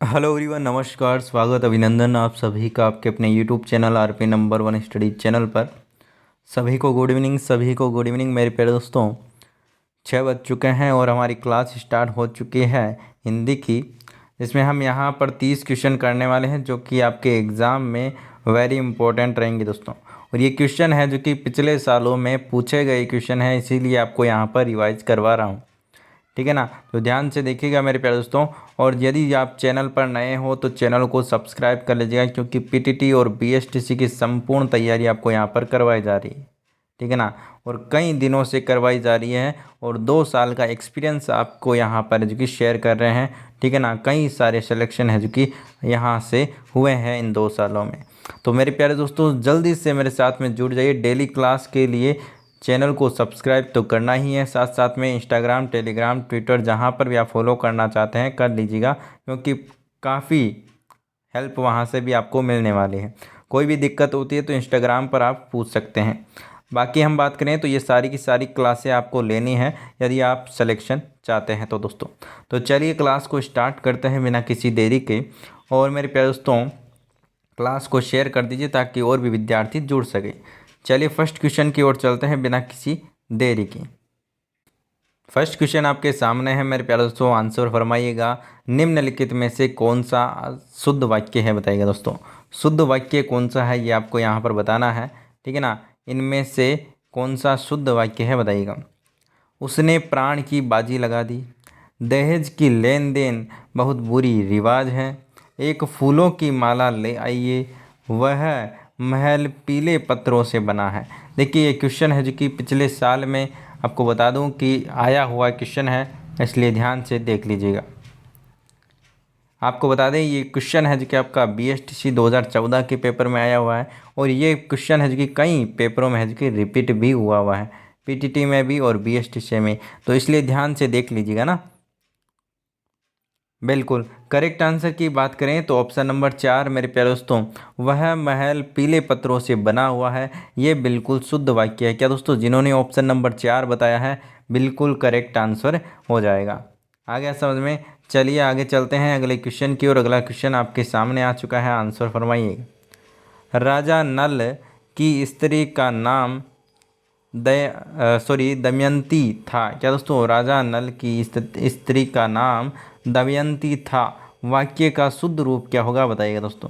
Hello everyone, नमस्कार, स्वागत, अभिनंदन आप सभी का आपके अपने YouTube channel RP number one study channel पर। सभी को गुड इवनिंग, सभी को गुड इवनिंग मेरे प्यारे दोस्तों। 6 बज चुके हैं और हमारी क्लास स्टार्ट हो चुकी है हिंदी की, जिसमें हम यहाँ पर 30 क्वेश्चन करने वाले हैं जो कि आपके एग्ज़ाम में वेरी इंपॉर्टेंट रहेंगे दोस्तों। और ये क्वेश्चन है जो कि पिछले सालों में पूछे गए क्वेश्चन है, इसीलिए आपको यहाँ पर रिवाइज करवा रहा हूँ। ठीक है ना, तो ध्यान से देखिएगा मेरे प्यारे दोस्तों। और यदि आप चैनल पर नए हो तो चैनल को सब्सक्राइब कर लीजिएगा, क्योंकि पीटीटी और बीएसटीसी की संपूर्ण तैयारी आपको यहाँ पर करवाई जा रही है। ठीक है ना, और कई दिनों से करवाई जा रही है और 2 साल का एक्सपीरियंस आपको यहाँ पर जो कि शेयर कर रहे हैं। ठीक है ना, कई सारे सिलेक्शन है जो कि यहाँ से हुए हैं इन 2 सालों में। तो मेरे प्यारे दोस्तों, जल्दी से मेरे साथ में जुड़ जाइए। डेली क्लास के लिए चैनल को सब्सक्राइब तो करना ही है, साथ साथ में इंस्टाग्राम, टेलीग्राम, ट्विटर, जहाँ पर भी आप फॉलो करना चाहते हैं कर लीजिएगा, क्योंकि काफ़ी हेल्प वहाँ से भी आपको मिलने वाली है। कोई भी दिक्कत होती है तो इंस्टाग्राम पर आप पूछ सकते हैं। बाकी हम बात करें तो ये सारी की सारी क्लासें आपको लेनी है यदि आप सिलेक्शन चाहते हैं तो दोस्तों। तो चलिए क्लास को स्टार्ट करते हैं बिना किसी देरी के। और मेरे प्यारे दोस्तों, क्लास को शेयर कर दीजिए ताकि और भी विद्यार्थी जुड़ सके। चलिए फर्स्ट क्वेश्चन की ओर चलते हैं बिना किसी देरी के। फर्स्ट क्वेश्चन आपके सामने है मेरे प्यारे दोस्तों, आंसर फरमाइएगा। निम्नलिखित में से कौन सा शुद्ध वाक्य है, बताइएगा दोस्तों। शुद्ध वाक्य कौन सा है ये आपको यहाँ पर बताना है। ठीक है ना, इनमें से कौन सा शुद्ध वाक्य है बताइएगा। उसने प्राण की बाजी लगा दी। दहेज की लेन देन बहुत बुरी रिवाज है। एक फूलों की माला ले आइए। वह महल पीले पत्थरों से बना है। देखिए ये क्वेश्चन है जो कि पिछले साल में आपको बता दूं कि आया हुआ क्वेश्चन है, इसलिए ध्यान से देख लीजिएगा। आपको बता दें ये क्वेश्चन है जो कि आपका बीएसटीसी 2014 के पेपर में आया हुआ है। और ये क्वेश्चन है जो कि कई पेपरों में है जो कि रिपीट भी हुआ है, पीटीटी में भी और बीएसटीसी में, तो इसलिए ध्यान से देख लीजिएगा ना। बिल्कुल करेक्ट आंसर की बात करें तो ऑप्शन नंबर 4 मेरे प्यारे दोस्तों, वह महल पीले पत्थरों से बना हुआ है, ये बिल्कुल शुद्ध वाक्य है। क्या दोस्तों, जिन्होंने ऑप्शन नंबर 4 बताया है बिल्कुल करेक्ट आंसर हो जाएगा। आ गया समझ में। चलिए आगे चलते हैं अगले क्वेश्चन की, और अगला क्वेश्चन आपके सामने आ चुका है, आंसर फरमाइएगा। राजा नल की स्त्री का नाम दमयंती था। क्या दोस्तों, राजा नल की स्त्री का नाम दमयंती था। वाक्य का शुद्ध रूप क्या होगा बताइएगा दोस्तों।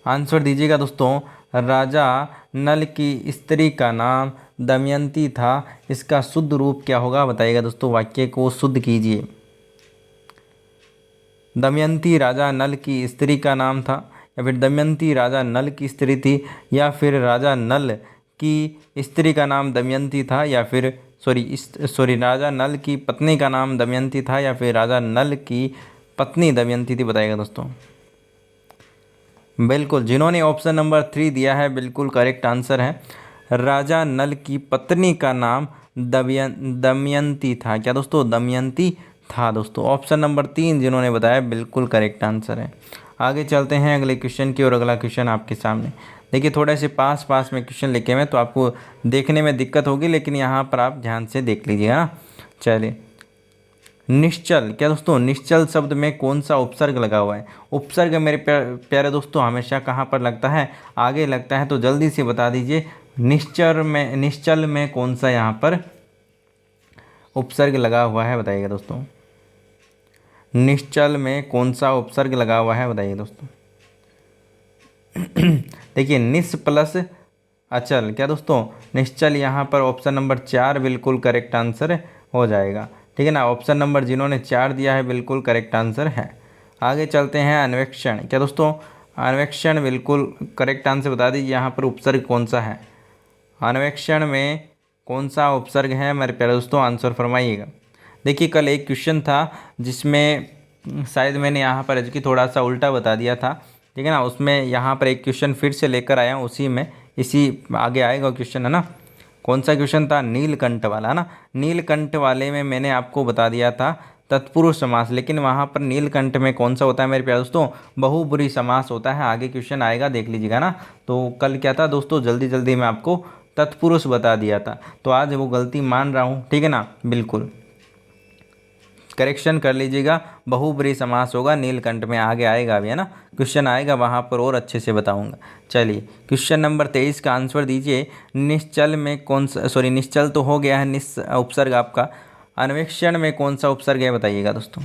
आंसर दीजिएगा दोस्तों। राजा नल की स्त्री का नाम दमयंती था, इसका शुद्ध रूप क्या होगा बताइएगा दोस्तों। वाक्य को शुद्ध कीजिए। दमयंती राजा नल की स्त्री का नाम था, या फिर दमयंती राजा नल की स्त्री थी, या फिर राजा नल की स्त्री का नाम दमयंती था, या फिर राजा नल की पत्नी का नाम दमयंती था, या फिर राजा नल की पत्नी दमयंती थी, बताइएगा दोस्तों। बिल्कुल, जिन्होंने ऑप्शन नंबर 3 दिया है बिल्कुल करेक्ट आंसर है। राजा नल की पत्नी का नाम दमयंती था। क्या दोस्तों, दमयंती था दोस्तों। ऑप्शन नंबर 3 जिन्होंने बताया बिल्कुल करेक्ट आंसर है। आगे चलते हैं अगले क्वेश्चन की, और अगला क्वेश्चन आपके सामने देखिए। थोड़े से पास पास में क्वेश्चन लिखे हुए तो आपको देखने में दिक्कत होगी, लेकिन यहाँ पर आप ध्यान से देख लीजिएगा। चलिए, निश्चल। क्या दोस्तों, निश्चल शब्द में कौन सा उपसर्ग लगा हुआ है। उपसर्ग मेरे प्यारे दोस्तों हमेशा कहाँ पर लगता है, आगे लगता है, तो जल्दी से बता दीजिए। निश्चल में कौन सा यहाँ पर उपसर्ग लगा हुआ है बताइएगा दोस्तों। निश्चल में कौन सा उपसर्ग लगा हुआ है बताइए दोस्तों। देखिए, निस प्लस अचल। क्या दोस्तों, निश्चल यहाँ पर ऑप्शन नंबर 4 बिल्कुल करेक्ट आंसर हो जाएगा। ठीक है ना, ऑप्शन नंबर जिन्होंने 4 दिया है बिल्कुल करेक्ट आंसर है। आगे चलते हैं अन्वेक्षण। क्या दोस्तों, अन्वेक्षण बिल्कुल करेक्ट आंसर बता दीजिए, यहाँ पर उपसर्ग कौन सा है। अन्वेक्षण में कौन सा उपसर्ग है मेरे प्यारे दोस्तों, आंसर फरमाइएगा। देखिए, कल एक क्वेश्चन था जिसमें शायद मैंने यहाँ पर कि थोड़ा सा उल्टा बता दिया था। ठीक है ना, उसमें यहाँ पर एक क्वेश्चन फिर से लेकर आया हूँ, उसी में इसी आगे आएगा क्वेश्चन, है ना। कौन सा क्वेश्चन था, नीलकंठ वाला, है ना। नीलकंठ वाले में मैंने आपको बता दिया था तत्पुरुष समास, लेकिन वहाँ पर नीलकंठ में कौन सा होता है मेरे प्यारे दोस्तों, बहुब्रीहि समास होता है। आगे क्वेश्चन आएगा, देख लीजिएगा ना। तो कल क्या था दोस्तों, जल्दी जल्दी मैं आपको तत्पुरुष बता दिया था, तो आज वो गलती मान रहा हूँ। ठीक है ना, बिल्कुल करेक्शन कर लीजिएगा, बहुब्रीहि समास होगा, नीलकंठ में आगे आएगा अभी, है ना, क्वेश्चन आएगा वहाँ पर और अच्छे से बताऊंगा। चलिए क्वेश्चन नंबर 23 का आंसर दीजिए। निश्चल में कौन सा, सॉरी निश्चल तो हो गया है, उपसर्ग आपका, अन्वेक्षण में कौन सा उपसर्ग है बताइएगा दोस्तों।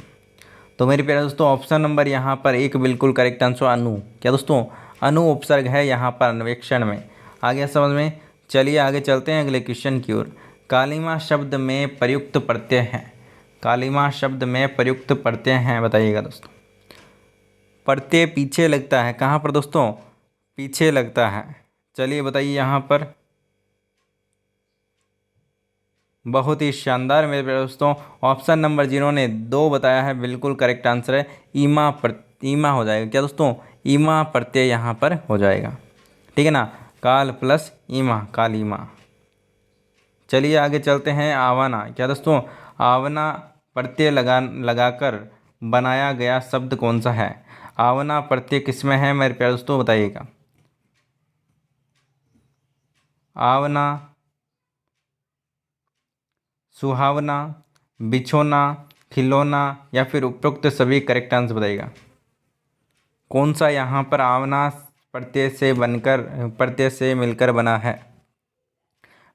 तो मेरे प्यारे दोस्तों ऑप्शन नंबर यहाँ पर एक बिल्कुल करेक्ट आंसर अनु, क्या दोस्तों, अनु उपसर्ग है यहाँ पर अन्वेक्षण में। आ गया समझ में। चलिए आगे चलते हैं अगले क्वेश्चन की ओर। कालिमा शब्द में प्रयुक्त प्रत्यय हैं, कालिमा शब्द में प्रयुक्त प्रत्यय हैं बताइएगा दोस्तों। प्रत्यय पीछे लगता है, कहाँ पर दोस्तों, पीछे लगता है। चलिए बताइए यहाँ पर। बहुत ही शानदार मेरे प्यारे दोस्तों, ऑप्शन नंबर जिन्होंने 2 बताया है बिल्कुल करेक्ट आंसर है ईमा हो जाएगा, क्या दोस्तों, ईमा प्रत्यय यहाँ पर हो जाएगा, ठीक है ना, काल प्लस ईमा, कालीमा। चलिए आगे चलते हैं। आवाना, क्या दोस्तों, आवना प्रत्यय लगाकर बनाया गया शब्द कौन सा है। आवना प्रत्यय किसमें है मेरे प्यारे दोस्तों बताइएगा। आवना, सुहावना, बिछोना, खिलौना या फिर उपरोक्त सभी करेक्ट आंसर बताइएगा। कौन सा यहाँ पर आवना प्रत्यय से मिलकर बना है।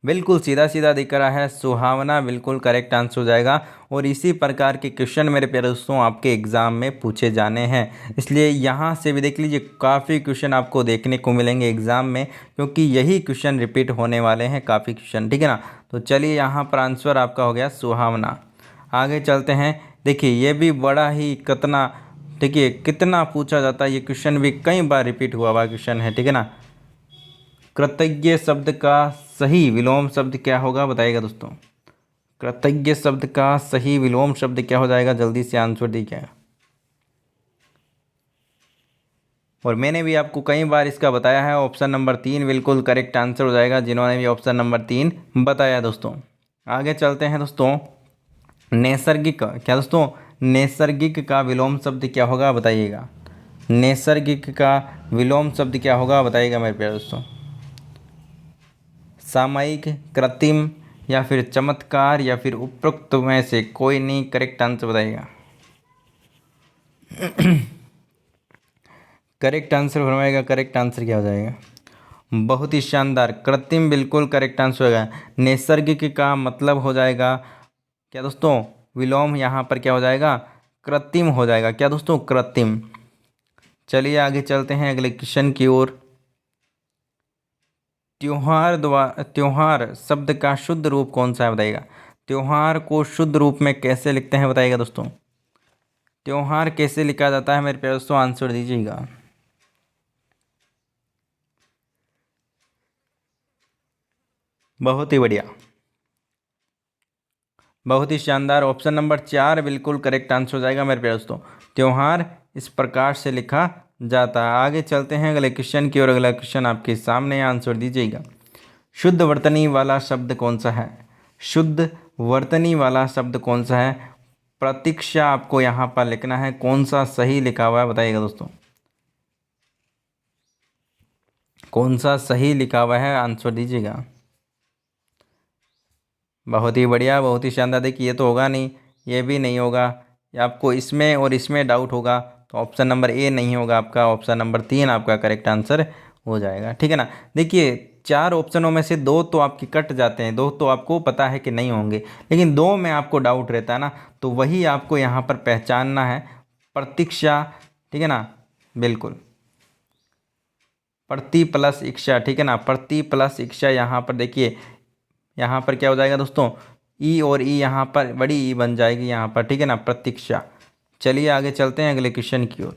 बिल्कुल सीधा सीधा दिख रहा है, सुहावना बिल्कुल करेक्ट आंसर हो जाएगा। और इसी प्रकार के क्वेश्चन मेरे प्यारे दोस्तों आपके एग्ज़ाम में पूछे जाने हैं, इसलिए यहाँ से भी देख लीजिए काफ़ी क्वेश्चन आपको देखने को मिलेंगे एग्ज़ाम में, क्योंकि यही क्वेश्चन रिपीट होने वाले हैं काफ़ी क्वेश्चन, ठीक है ना। तो चलिए यहाँ पर आंसर आपका हो गया सुहावना। आगे चलते हैं। देखिए ये भी बड़ा ही देखिए कितना पूछा जाता है, ये क्वेश्चन भी कई बार रिपीट हुआ हुआ क्वेश्चन है, ठीक है ना। कृतज्ञ शब्द का सही विलोम शब्द क्या होगा बताइएगा दोस्तों। कृतज्ञ शब्द का सही विलोम शब्द क्या हो जाएगा, जल्दी से आंसर दीजिएगा। और मैंने भी आपको कई बार इसका बताया है, ऑप्शन नंबर 3 बिल्कुल करेक्ट आंसर हो जाएगा, जिन्होंने भी ऑप्शन नंबर 3 बताया दोस्तों। आगे चलते हैं दोस्तों। नैसर्गिक, क्या दोस्तों, नैसर्गिक का विलोम शब्द क्या होगा बताइएगा। नैसर्गिक का विलोम शब्द क्या होगा बताइएगा मेरे प्यारे दोस्तों। सामयिक, कृत्रिम या फिर चमत्कार या फिर उपरोक्त में से कोई नहीं, करेक्ट आंसर बताइएगा। करेक्ट आंसर फरमाएगा, करेक्ट आंसर क्या हो जाएगा। बहुत ही शानदार, कृत्रिम बिल्कुल करेक्ट आंसर होगा। नैसर्गिक का मतलब हो जाएगा, क्या दोस्तों, विलोम यहाँ पर क्या हो जाएगा, कृत्रिम हो जाएगा, क्या दोस्तों, कृत्रिम। चलिए आगे चलते हैं अगले क्वेश्चन की ओर। त्योहार शब्द का शुद्ध रूप कौन सा है बताइएगा। त्योहार को शुद्ध रूप में कैसे लिखते हैं बताइएगा दोस्तों। त्योहार कैसे लिखा जाता है मेरे प्यारे दोस्तों, आंसर दीजिएगा। बहुत ही बढ़िया, बहुत ही शानदार, ऑप्शन नंबर 4 बिल्कुल करेक्ट आंसर हो जाएगा मेरे प्यारे दोस्तों। त्योहार इस प्रकार से लिखा जाता है। आगे चलते हैं अगले क्वेश्चन की ओर। अगला क्वेश्चन आपके सामने, आंसर दीजिएगा। शुद्ध वर्तनी वाला शब्द कौन सा है। शुद्ध वर्तनी वाला शब्द कौन सा है। प्रतीक्षा आपको यहाँ पर लिखना है, कौन सा सही लिखा हुआ है बताइएगा दोस्तों। कौन सा सही लिखा हुआ है, आंसर दीजिएगा। बहुत ही बढ़िया, बहुत ही शानदार। देखिए ये तो होगा नहीं, ये भी नहीं होगा, या आपको इसमें और इसमें डाउट होगा, तो ऑप्शन नंबर ए नहीं होगा आपका, ऑप्शन नंबर 3 आपका करेक्ट आंसर हो जाएगा, ठीक है ना। देखिए 4 ऑप्शनों में से 2 तो आपकी कट जाते हैं, 2 तो आपको पता है कि नहीं होंगे, लेकिन 2 में आपको डाउट रहता है ना, तो वही आपको यहाँ पर पहचानना है। प्रतीक्षा, ठीक है ना, बिल्कुल। प्रति प्लस इच्छा, ठीक है ना, प्रति प्लस इच्छा, यहाँ पर देखिए यहाँ पर क्या हो जाएगा दोस्तों, ई और ई यहाँ पर बड़ी ई बन जाएगी यहाँ पर, ठीक है ना, प्रतीक्षा। चलिए आगे चलते हैं अगले क्वेश्चन की ओर।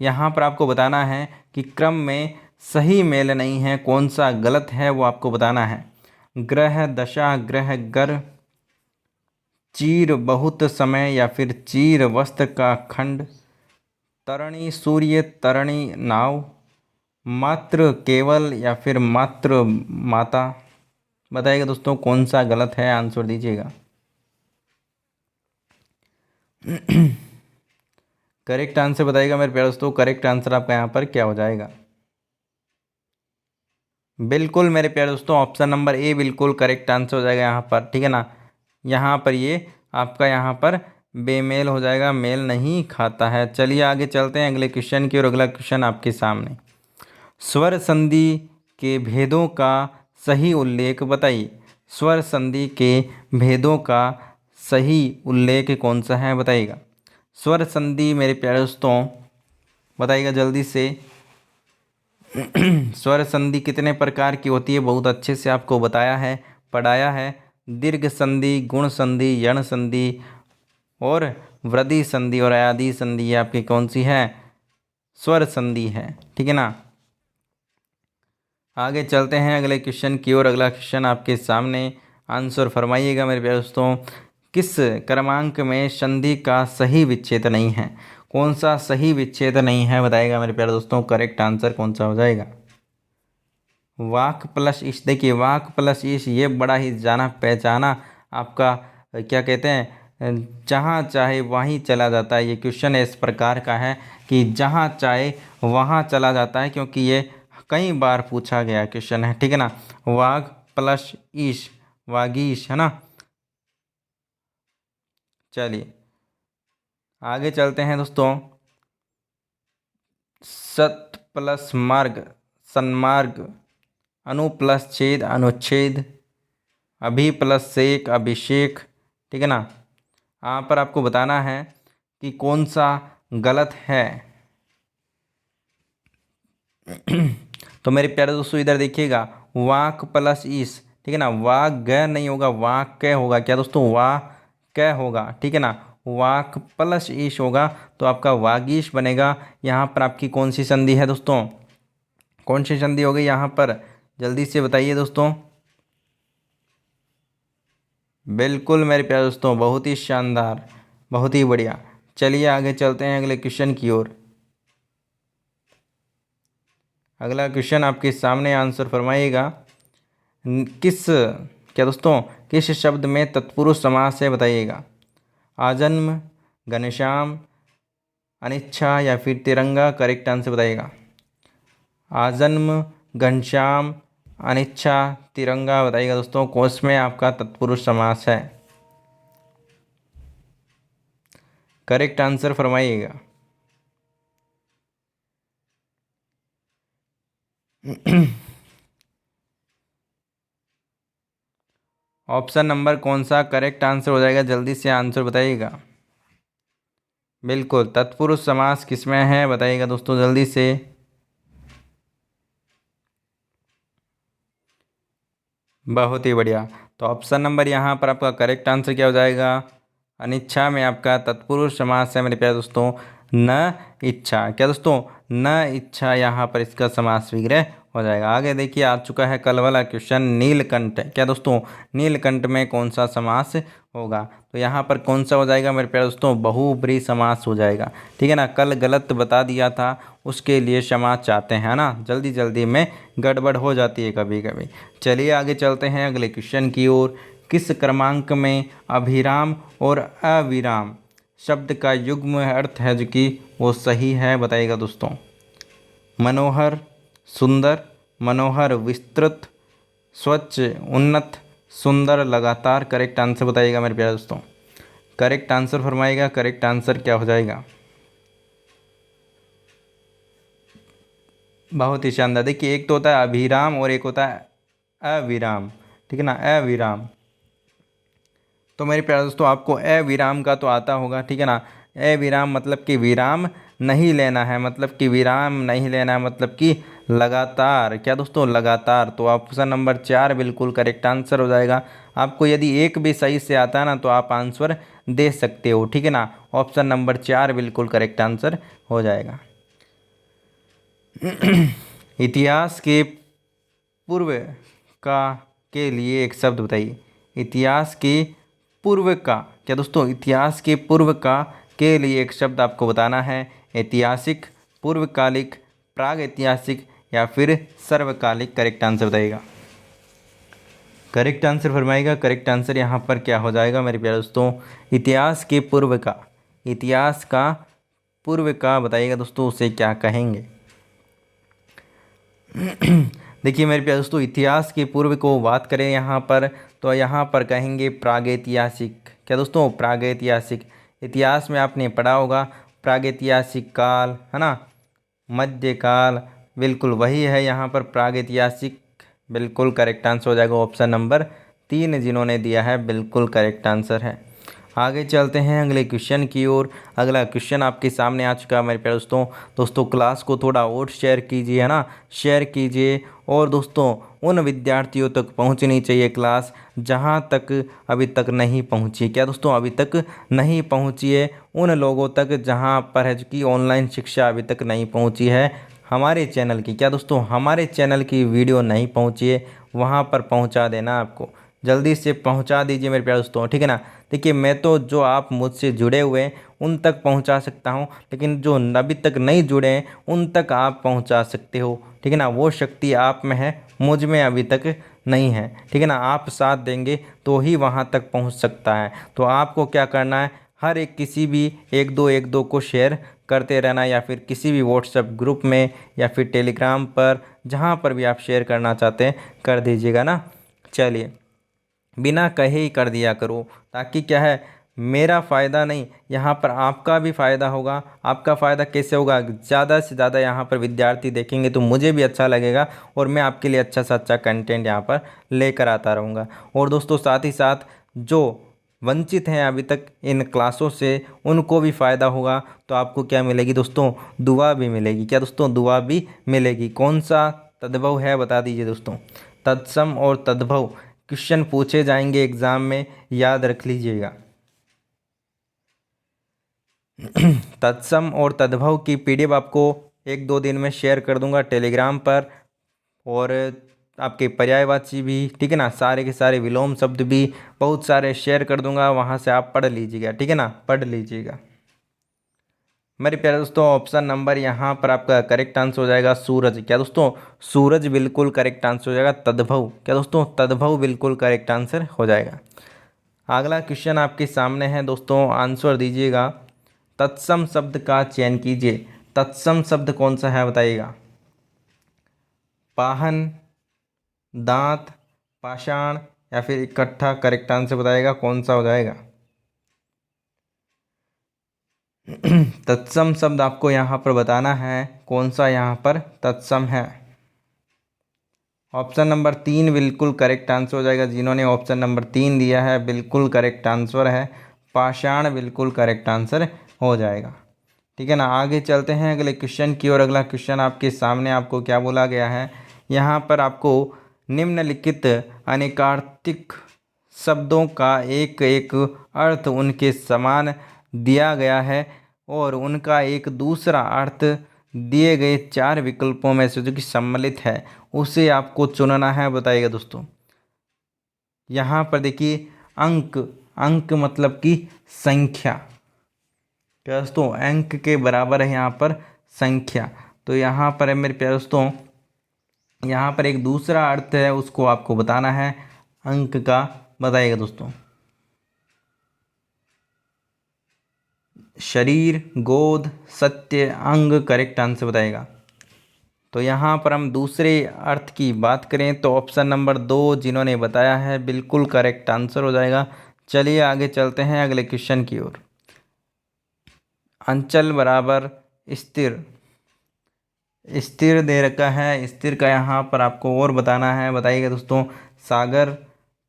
यहाँ पर आपको बताना है कि क्रम में सही मेल नहीं है, कौन सा गलत है वो आपको बताना है। ग्रह, दशा, ग्रह, गर, चीर बहुत समय या फिर चीर वस्त्र का खंड, तरणी सूर्य, तरणी नाव, मात्र केवल या फिर मात्र माता, बताइएगा दोस्तों कौन सा गलत है, आंसर दीजिएगा। करेक्ट आंसर बताइएगा मेरे प्यारे दोस्तों, करेक्ट आंसर आपका यहाँ पर क्या हो जाएगा। बिल्कुल मेरे प्यारे दोस्तों ऑप्शन नंबर ए बिल्कुल करेक्ट आंसर हो जाएगा यहाँ पर, ठीक है ना। यहाँ पर ये आपका यहाँ पर बेमेल हो जाएगा, मेल नहीं खाता है। चलिए आगे चलते हैं अगले क्वेश्चन की ओर। अगला क्वेश्चन आपके सामने, स्वर संधि के भेदों का सही उल्लेख बताइए। स्वर संधि के भेदों का सही उल्लेख कौन सा है बताइएगा। स्वर संधि मेरे प्यारे दोस्तों बताइएगा जल्दी से। स्वर संधि कितने प्रकार की होती है, बहुत अच्छे से आपको बताया है, पढ़ाया है। दीर्घ संधि, गुण संधि, यण संधि और वृद्धि संधि और आदि संधि, ये आपकी कौन सी है, स्वर संधि है। ठीक है ना। आगे चलते हैं अगले क्वेश्चन की ओर। अगला क्वेश्चन आपके सामने, आंसर फरमाइएगा मेरे प्यारे दोस्तों। किस क्रमांक में संधि का सही विच्छेद नहीं है। कौन सा सही विच्छेद नहीं है बताएगा मेरे प्यारे दोस्तों। करेक्ट आंसर कौन सा हो जाएगा। वाक प्लस ईश। देखिए वाक प्लस ईश ये बड़ा ही जाना पहचाना आपका क्या कहते हैं, जहाँ चाहे वहीं चला जाता है। ये क्वेश्चन इस प्रकार का है कि जहाँ चाहे वहाँ चला जाता है, क्योंकि ये कई बार पूछा गया क्वेश्चन है। ठीक है ना। वाघ प्लस ईश, वागीश है ना। चलिए आगे चलते हैं दोस्तों। सत प्लस मार्ग, सन्मार्ग। अनु प्लस छेद, अनुच्छेद। अभी प्लस सेक, अभिषेक। ठीक है ना। यहाँ पर आपको बताना है कि कौन सा गलत है। तो मेरे प्यारे दोस्तों इधर देखिएगा, वाक प्लस ईस। ठीक है ना। वाक ग नहीं होगा, वाक कै होगा। क्या दोस्तों, वाक कै होगा। ठीक है ना। वाक प्लस ईश होगा तो आपका वागीश बनेगा। यहाँ पर आपकी कौन सी संधि है दोस्तों, कौन सी संधि हो गई यहाँ पर, जल्दी से बताइए दोस्तों। बिल्कुल मेरे प्यारे दोस्तों, बहुत ही शानदार, बहुत ही बढ़िया। चलिए आगे चलते हैं अगले क्वेश्चन की ओर। अगला क्वेश्चन आपके सामने, आंसर फरमाइएगा। किस क्या दोस्तों, किस शब्द में तत्पुरुष समास है बताइएगा। आजन्म, घनश्याम, अनिच्छा या फिर तिरंगा। करेक्ट आंसर बताइएगा। आजन्म, घनश्याम, अनिच्छा, तिरंगा बताइएगा दोस्तों, कोश में आपका तत्पुरुष समास है। करेक्ट आंसर फरमाइएगा। ऑप्शन नंबर कौन सा करेक्ट आंसर हो जाएगा, जल्दी से आंसर बताइएगा। बिल्कुल तत्पुरुष समास किसमें है बताइएगा दोस्तों जल्दी से। बहुत ही बढ़िया। तो ऑप्शन नंबर यहाँ पर आपका करेक्ट आंसर क्या हो जाएगा, अनिच्छा में आपका तत्पुरुष समास है मेरे प्यारे दोस्तों, न इच्छा। क्या दोस्तों, न इच्छा यहाँ पर इसका समास विग्रह हो जाएगा। आगे देखिए आ चुका है कल वाला क्वेश्चन, नीलकंठ। क्या दोस्तों, नीलकंठ में कौन सा समास होगा। तो यहाँ पर कौन सा हो जाएगा मेरे प्यारे दोस्तों, बहुब्रीहि समास हो जाएगा। ठीक है ना। कल गलत बता दिया था, उसके लिए क्षमा चाहते हैं ना, जल्दी जल्दी में गड़बड़ हो जाती है कभी कभी। चलिए आगे चलते हैं अगले क्वेश्चन की ओर। किस क्रमांक में अभिराम और अविराम शब्द का युग्म अर्थ है जो कि वो सही है बताइएगा दोस्तों। मनोहर, सुंदर, मनोहर विस्तृत, स्वच्छ, उन्नत, सुंदर, लगातार। करेक्ट आंसर बताइएगा मेरे प्यारे दोस्तों। करेक्ट आंसर फरमाइएगा। करेक्ट आंसर क्या हो जाएगा। बहुत ही शानदार। देखिए एक तो होता है अभिराम और एक होता है अविराम। ठीक है ना, अविराम। तो मेरे प्यारे दोस्तों आपको अविराम का तो आता होगा। ठीक है ना। अविराम मतलब कि विराम नहीं लेना है, मतलब कि विराम नहीं लेना है, मतलब कि लगातार। क्या दोस्तों, लगातार। तो ऑप्शन नंबर 4 बिल्कुल करेक्ट आंसर हो जाएगा। आपको यदि एक भी सही से आता है ना तो आप आंसर दे सकते हो। ठीक है ना। ऑप्शन नंबर 4 बिल्कुल करेक्ट आंसर हो जाएगा। इतिहास के पूर्व का के लिए एक शब्द बताइए। इतिहास के पूर्व का। क्या दोस्तों, इतिहास के पूर्व का के लिए एक शब्द आपको बताना है। ऐतिहासिक, पूर्वकालिक, प्राग ऐतिहासिक या फिर सर्वकालिक। करेक्ट आंसर बताइएगा। करेक्ट आंसर फरमाइएगा। करेक्ट आंसर यहाँ पर क्या हो जाएगा मेरे प्यारे दोस्तों, इतिहास के पूर्व का। इतिहास का पूर्व का बताइएगा दोस्तों, उसे क्या कहेंगे। देखिए मेरे प्यारे दोस्तों, इतिहास के पूर्व को बात करें यहाँ पर तो यहाँ पर कहेंगे प्रागैतिहासिक। क्या दोस्तों, प्रागैतिहासिक। इतिहास में आपने पढ़ा होगा प्रागैतिहासिक काल, है ना, मध्यकाल, बिल्कुल वही है यहाँ पर प्रागैतिहासिक। बिल्कुल करेक्ट आंसर हो जाएगा ऑप्शन नंबर 3 जिन्होंने दिया है, बिल्कुल करेक्ट आंसर है। आगे चलते हैं अगले क्वेश्चन की ओर। अगला क्वेश्चन आपके सामने आ चुका है मेरे प्यारे दोस्तों। दोस्तों क्लास को थोड़ा और शेयर कीजिए, है ना, शेयर कीजिए। और दोस्तों उन विद्यार्थियों तक पहुंचनी चाहिए क्लास जहां तक अभी तक नहीं पहुंची। क्या दोस्तों, अभी तक नहीं पहुंची है उन लोगों तक जहां पर है कि ऑनलाइन शिक्षा अभी तक नहीं पहुंची है हमारे चैनल की। क्या दोस्तों, हमारे चैनल की वीडियो नहीं पहुंची है, वहां पर पहुंचा देना आपको, जल्दी से पहुंचा दीजिए मेरे प्यारे दोस्तों, ठीक है ना। देखिए मैं तो जो आप मुझसे जुड़े हुए हैं उन तक पहुंचा सकता हूं, लेकिन जो अभी तक नहीं जुड़े हैं उन तक आप पहुंचा सकते हो, ठीक है ना। वो शक्ति आप में है, मुझ में अभी तक नहीं है, ठीक है ना। आप साथ देंगे तो ही वहां तक पहुंच सकता है। तो आपको क्या करना है, हर एक किसी भी एक दो को शेयर करते रहना, या फिर किसी भी व्हाट्सएप ग्रुप में या फिर टेलीग्राम पर, जहाँ पर भी आप शेयर करना चाहते हैं कर दीजिएगा ना। चलिए, बिना कहे ही कर दिया करो, ताकि क्या है, मेरा फ़ायदा नहीं, यहाँ पर आपका भी फ़ायदा होगा। आपका फ़ायदा कैसे होगा, ज़्यादा से ज़्यादा यहाँ पर विद्यार्थी देखेंगे तो मुझे भी अच्छा लगेगा, और मैं आपके लिए अच्छा से अच्छा कंटेंट यहाँ पर लेकर आता रहूँगा। और दोस्तों साथ ही साथ जो वंचित हैं अभी तक इन क्लासों से, उनको भी फ़ायदा होगा। तो आपको क्या मिलेगी दोस्तों, दुआ भी मिलेगी। क्या दोस्तों, दुआ भी मिलेगी। कौन सा तद्भव है बता दीजिए दोस्तों। तत्सम और तद्भव क्वेश्चन पूछे जाएंगे एग्जाम में, याद रख लीजिएगा। तत्सम और तद्भव की पीडीएफ आपको 1-2 दिन में शेयर कर दूंगा टेलीग्राम पर, और आपके पर्यायवाची भी, ठीक है ना, सारे के सारे विलोम शब्द भी बहुत सारे शेयर कर दूंगा, वहां से आप पढ़ लीजिएगा, ठीक है ना, पढ़ लीजिएगा। मेरे प्यारे दोस्तों ऑप्शन नंबर यहाँ पर आपका करेक्ट आंसर हो जाएगा सूरज। क्या दोस्तों, सूरज बिल्कुल करेक्ट आंसर हो जाएगा। तद्भव, क्या दोस्तों, तद्भव बिल्कुल करेक्ट आंसर हो जाएगा। अगला क्वेश्चन आपके सामने है दोस्तों, आंसर दीजिएगा। तत्सम शब्द का चयन कीजिए। तत्सम शब्द कौन सा है बताइएगा। पाहन, दांत, पाषाण या फिर इकट्ठा। करेक्ट आंसर बताइएगा कौन सा हो जाएगा। तत्सम शब्द आपको यहाँ पर बताना है कौन सा यहाँ पर तत्सम है। ऑप्शन नंबर 3 बिल्कुल करेक्ट आंसर हो जाएगा। जिन्होंने ऑप्शन नंबर 3 दिया है बिल्कुल करेक्ट आंसर है। पाषाण बिल्कुल करेक्ट आंसर हो जाएगा, ठीक है ना। आगे चलते हैं अगले क्वेश्चन की ओर। अगला क्वेश्चन आपके सामने आपको क्या बोला गया है, यहाँ पर आपको निम्नलिखित अनेकार्थक शब्दों का एक एक अर्थ उनके समान दिया गया है, और उनका एक दूसरा अर्थ दिए गए 4 विकल्पों में से जो कि सम्मिलित है उसे आपको चुनना है। बताइएगा दोस्तों। यहाँ पर देखिए अंक, अंक मतलब कि संख्या। क्या दोस्तों, अंक के बराबर है यहाँ पर संख्या। तो यहाँ पर है मेरे प्यारे दोस्तों, यहाँ पर एक दूसरा अर्थ है उसको आपको बताना है अंक का। बताइएगा दोस्तों। शरीर, गोद, सत्य, अंग। करेक्ट आंसर बताएगा। तो यहाँ पर हम दूसरे अर्थ की बात करें तो ऑप्शन नंबर 2 जिन्होंने बताया है बिल्कुल करेक्ट आंसर हो जाएगा। चलिए आगे चलते हैं अगले क्वेश्चन की ओर। अंचल बराबर स्थिर, स्थिर दे रखा है। स्थिर का यहाँ पर आपको और बताना है। बताइएगा दोस्तों। सागर,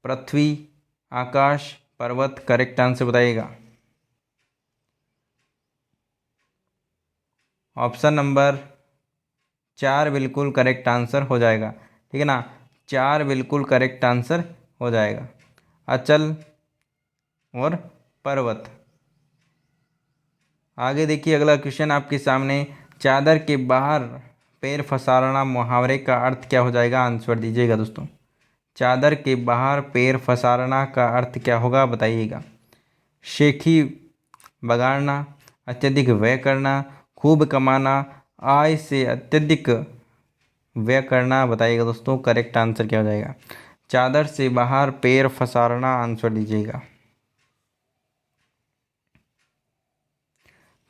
पृथ्वी, आकाश, पर्वत। करेक्ट आंसर बताइएगा। ऑप्शन नंबर 4 बिल्कुल करेक्ट आंसर हो जाएगा, ठीक है ना। 4 बिल्कुल करेक्ट आंसर हो जाएगा। अचल और पर्वत। आगे देखिए अगला क्वेश्चन आपके सामने। चादर के बाहर पैर फसाना मुहावरे का अर्थ क्या हो जाएगा। आंसर दीजिएगा दोस्तों। चादर के बाहर पैर फसाना का अर्थ क्या होगा बताइएगा। शेखी बगाड़ना, अत्यधिक व्यय करना, खूब कमाना, आय से अत्यधिक व्यय करना। बताइएगा दोस्तों करेक्ट आंसर क्या हो जाएगा। चादर से बाहर पैर फसाना आंसर दीजिएगा।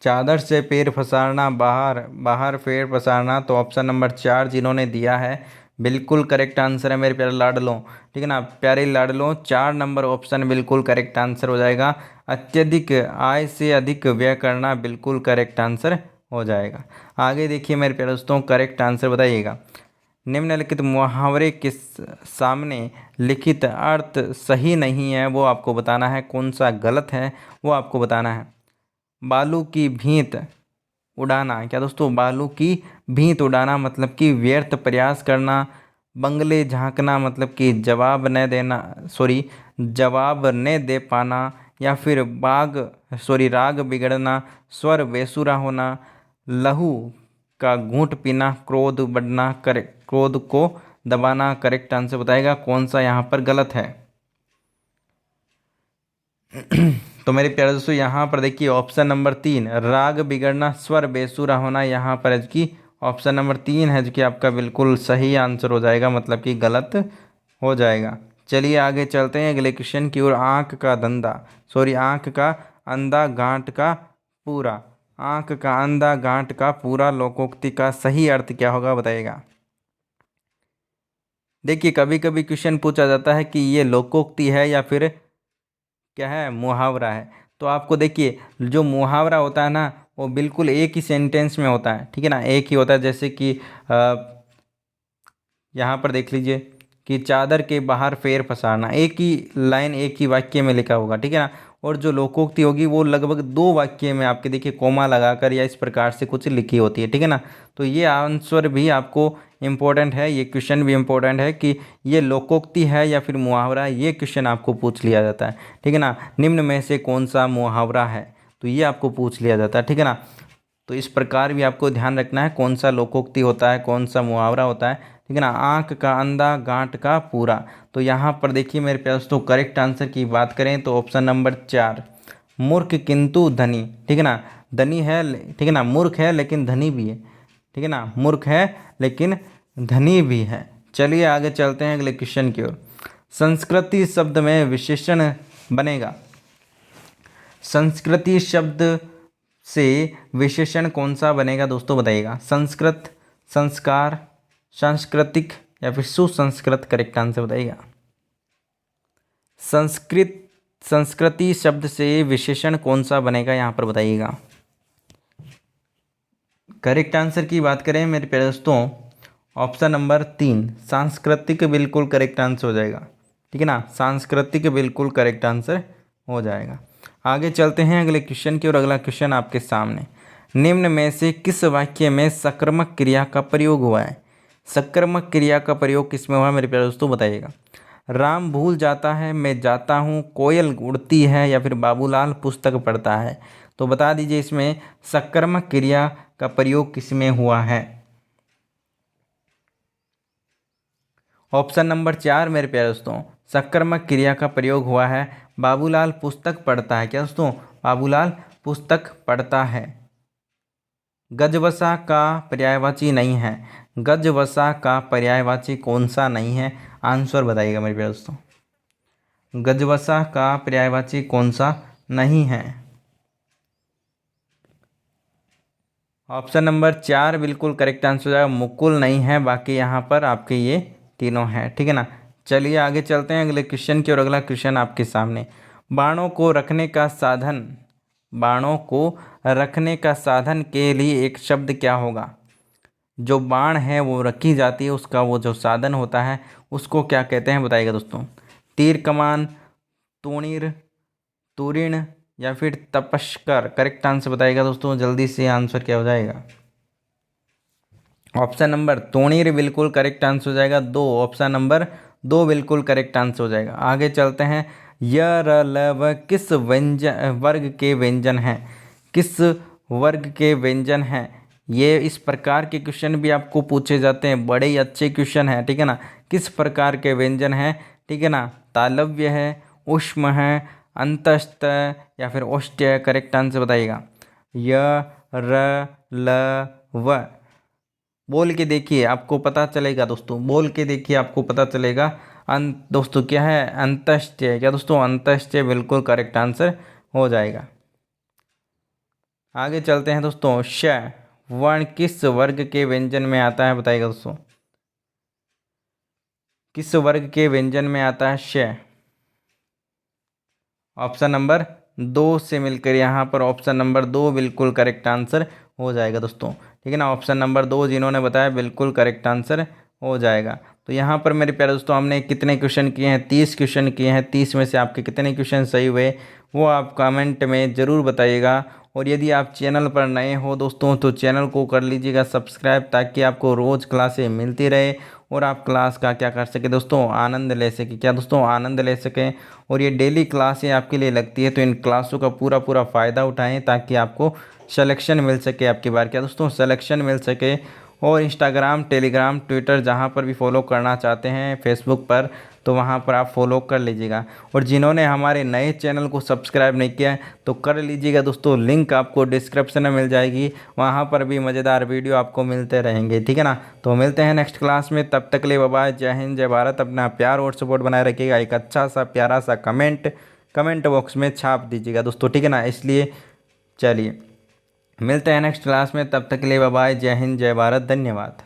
चादर से पैर फसाना, बाहर बाहर पैर फसाना। तो ऑप्शन नंबर 4 जिन्होंने दिया है बिल्कुल करेक्ट आंसर है मेरे प्यारे लाडलों। ठीक है ना प्यारे लाडलों, 4 नंबर ऑप्शन बिल्कुल करेक्ट आंसर हो जाएगा। अत्यधिक आय से अधिक व्यय करना बिल्कुल करेक्ट आंसर हो जाएगा। आगे देखिए मेरे प्यारे दोस्तों, करेक्ट आंसर बताइएगा। निम्नलिखित मुहावरे के सामने लिखित अर्थ सही नहीं है, वो आपको बताना है। कौन सा गलत है वो आपको बताना है। बालू की भींत उड़ाना, क्या दोस्तों, बालू की भींत उड़ाना मतलब कि व्यर्थ प्रयास करना। बंगले झांकना मतलब कि जवाब न देना, सॉरी, जवाब न दे पाना। या फिर राग बिगड़ना, स्वर बेसुरा होना। लहू का घूंट पीना, क्रोध बढ़ना, क्रोध को दबाना। करेक्ट आंसर बताएगा कौन सा यहाँ पर गलत है। तो मेरे प्यारे दोस्तों, यहाँ पर देखिए ऑप्शन नंबर 3, राग बिगड़ना, स्वर बेसुरा होना, यहाँ पर है कि ऑप्शन नंबर 3 है जो कि आपका बिल्कुल सही आंसर हो जाएगा, मतलब कि गलत हो जाएगा। चलिए आगे चलते हैं अगले क्वेश्चन की ओर। आँख का अंधा गांठ का पूरा। आँख का अंधा गांठ का पूरा लोकोक्ति का सही अर्थ क्या होगा बताइएगा। देखिए कभी कभी क्वेश्चन पूछा जाता है कि ये लोकोक्ति है या फिर क्या है, मुहावरा है। तो आपको देखिए जो मुहावरा होता है ना, वो बिल्कुल एक ही सेंटेंस में होता है। ठीक है ना, एक ही होता है। जैसे कि यहाँ पर देख लीजिए कि चादर के बाहर पैर पसारना, एक ही लाइन एक ही वाक्य में लिखा होगा। ठीक है ना। और जो लोकोक्ति होगी वो लगभग 2 वाक्य में आपके देखिए कोमा लगाकर या इस प्रकार से कुछ लिखी होती है। ठीक है ना। तो ये आंसर भी आपको इम्पोर्टेंट है, ये क्वेश्चन भी इम्पोर्टेंट है कि ये लोकोक्ति है या फिर मुहावरा है, ये क्वेश्चन आपको पूछ लिया जाता है। ठीक है ना। निम्न में से कौन सा मुहावरा है, तो ये आपको पूछ लिया जाता है। ठीक है ना। तो इस प्रकार भी आपको ध्यान रखना है कौन सा लोकोक्ति होता है, कौन सा मुहावरा होता है। ठीक है ना। आँख का अंधा गांठ का पूरा, तो यहाँ पर देखिए मेरे प्यारे दोस्तों, करेक्ट आंसर की बात करें तो ऑप्शन नंबर 4, मूर्ख किंतु धनी। ठीक है ना, धनी है, ठीक है ना, मूर्ख है लेकिन धनी भी है। ठीक है ना, मूर्ख है लेकिन धनी भी है। चलिए आगे चलते हैं अगले क्वेश्चन की ओर। संस्कृति शब्द में विशेषण बनेगा। संस्कृति शब्द से विशेषण कौन सा बनेगा दोस्तों बताइएगा। संस्कृत, संस्कार, सांस्कृतिक या फिर सुसंस्कृत। करेक्ट आंसर बताइएगा। संस्कृति शब्द से विशेषण कौन सा बनेगा यहाँ पर बताइएगा। करेक्ट आंसर की बात करें मेरे प्यारे दोस्तों, ऑप्शन नंबर 3, सांस्कृतिक बिल्कुल करेक्ट आंसर हो जाएगा। ठीक है ना, सांस्कृतिक बिल्कुल करेक्ट आंसर हो जाएगा। आगे चलते हैं अगले क्वेश्चन की और अगला क्वेश्चन आपके सामने। निम्न में से किस वाक्य में सकर्मक क्रिया का प्रयोग हुआ है। सकर्मक क्रिया का प्रयोग किस में हुआ है मेरे प्यारे दोस्तों बताइएगा। राम भूल जाता है, मैं जाता हूँ, कोयल उड़ती है, या फिर बाबूलाल पुस्तक पढ़ता है। तो बता दीजिए इसमें सकर्मक क्रिया का प्रयोग किस में हुआ है। ऑप्शन नंबर 4 मेरे प्यारे दोस्तों, सकर्मक क्रिया का प्रयोग हुआ है बाबूलाल पुस्तक पढ़ता है। क्या दोस्तों, बाबूलाल पुस्तक पढ़ता है। गजवसा का पर्यायवाची नहीं है। गजवसा का पर्यायवाची कौन सा नहीं है, आंसर बताइएगा मेरे प्यारे दोस्तों। गजवसा का पर्यायवाची कौन सा नहीं है। ऑप्शन नंबर 4 बिल्कुल करेक्ट आंसर हो जाएगा, मुकुल नहीं है। बाकी यहाँ पर आपके ये तीनों हैं। ठीक है ना। चलिए आगे चलते हैं अगले क्वेश्चन की और अगला क्वेश्चन आपके सामने। बाणों को रखने का साधन, बाणों को रखने का साधन के लिए एक शब्द क्या होगा। जो बाण है वो रखी जाती है, उसका वो जो साधन होता है उसको क्या कहते हैं बताइएगा दोस्तों। तीर कमान, तूणीर, तुरीण या फिर तपस्कर। करेक्ट आंसर बताइएगा दोस्तों, जल्दी से आंसर क्या हो जाएगा। ऑप्शन नंबर तोणीर बिल्कुल करेक्ट आंसर हो जाएगा। ऑप्शन नंबर 2 बिल्कुल करेक्ट आंसर हो जाएगा। आगे चलते हैं। य र ल व किस व्यंजन वर्ग के व्यंजन हैं। किस वर्ग के व्यंजन हैं, ये इस प्रकार के क्वेश्चन भी आपको पूछे जाते हैं, बड़े ही अच्छे क्वेश्चन हैं। ठीक है ना, किस प्रकार के व्यंजन हैं। ठीक है ना, तालव्य है, उष्म है, अंतस्थ या फिर औष्ट्य। करेक्ट आंसर बताइएगा। य र ल व, बोल के देखिए आपको पता चलेगा दोस्तों, बोल के देखिए आपको पता चलेगा। दोस्तों क्या है, अंतस्त्य। क्या दोस्तों, अंतस्त्य बिल्कुल करेक्ट आंसर हो जाएगा। आगे चलते हैं दोस्तों। श वर्ण किस वर्ग के व्यंजन में आता है बताइएगा दोस्तों। किस वर्ग के व्यंजन में आता है श? ऑप्शन नंबर 2 से मिलकर यहाँ पर ऑप्शन नंबर 2 बिल्कुल करेक्ट आंसर हो जाएगा दोस्तों। ठीक है ना, ऑप्शन नंबर 2 जिन्होंने बताया बिल्कुल करेक्ट आंसर हो जाएगा। तो यहाँ पर मेरे प्यारे दोस्तों हमने कितने क्वेश्चन किए हैं, 30 क्वेश्चन किए हैं। 30 में से आपके कितने क्वेश्चन सही हुए वो आप कमेंट में ज़रूर बताइएगा। और यदि आप चैनल पर नए हो दोस्तों तो चैनल को कर लीजिएगा सब्सक्राइब, ताकि आपको रोज़ क्लासें मिलती रहे और आप क्लास का क्या कर सके दोस्तों, आनंद ले सके। क्या दोस्तों, आनंद ले सकें। और ये डेली क्लासें आपके लिए लगती है, तो इन क्लासों का पूरा पूरा फ़ायदा उठाएं, ताकि आपको सिलेक्शन मिल सके आपकी बार। क्या दोस्तों, सिलेक्शन मिल सके। और इंस्टाग्राम, टेलीग्राम, ट्विटर जहाँ पर भी फॉलो करना चाहते हैं, फेसबुक पर, तो वहाँ पर आप फॉलो कर लीजिएगा। और जिन्होंने हमारे नए चैनल को सब्सक्राइब नहीं किया है तो कर लीजिएगा दोस्तों, लिंक आपको डिस्क्रिप्शन में मिल जाएगी। वहाँ पर भी मज़ेदार वीडियो आपको मिलते रहेंगे। ठीक है ना, तो मिलते हैं नेक्स्ट क्लास में। तब तक के लिए बाय बाय, जय हिंद, जय भारत। अपना प्यार और सपोर्ट बनाए रखिएगा। एक अच्छा सा प्यारा सा कमेंट बॉक्स में छाप दीजिएगा दोस्तों। ठीक है ना, इसलिए चलिए मिलते हैं नेक्स्ट क्लास में। तब तक के लिए बाय बाय, जय हिंद, जय भारत, धन्यवाद।